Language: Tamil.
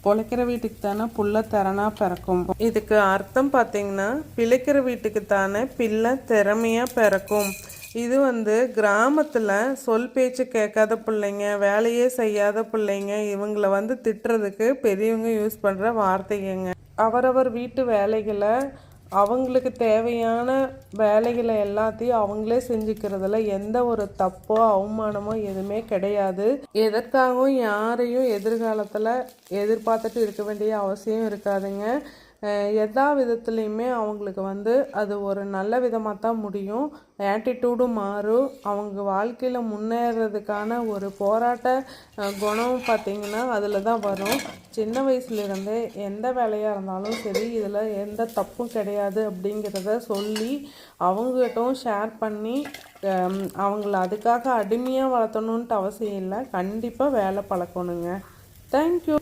பொழைக்கிற வீட்டுக்கு தானே புள்ள திறனா பிறக்கும். இதுக்கு அர்த்தம் பார்த்தீங்கன்னா பிழைக்கிற வீட்டுக்கு தானே பிள்ளை திறமையாக பிறக்கும். இது கிராமத்தில் சொல் பேச்சு கேட்காத பிள்ளைங்க, வேலையே செய்யாத பிள்ளைங்க, இவங்களை திட்டுறதுக்கு பெரியவங்க யூஸ் பண்ணுற வார்த்தைங்க. அவரவர் வீட்டு வேலைகளை அவங்களுக்கு தேவையான வேலைகளை எல்லாத்தையும் அவங்களே செஞ்சுக்கிறதுல எந்த ஒரு தப்போ அவமானமோ எதுவுமே கிடையாது. எதற்காகவும் யாரையும் எதிர்காலத்தில் எதிர்பார்த்துட்டு இருக்க வேண்டிய அவசியம் இருக்காதுங்க. எல்லா விதத்துலேயுமே அவங்களுக்கு அது ஒரு நல்ல விதமாக தான் முடியும். ஆட்டிடியூடும் மாறும். அவங்க வாழ்க்கையில் முன்னேறதுக்கான ஒரு போராட்ட குணம் பார்த்திங்கன்னா அதில் தான் வரும். சின்ன வயசுலேருந்தே எந்த வேலையாக இருந்தாலும் சரி, இதில் எந்த தப்பும் கிடையாது அப்படிங்கிறத சொல்லி அவங்ககிட்டும் ஷேர் பண்ணி அவங்கள அதுக்காக அடிமையாக வளர்த்தணுன்ட்டு அவசியம் இல்லை. கண்டிப்பாக வேலை பழக்கணுங்க. தேங்க்யூ.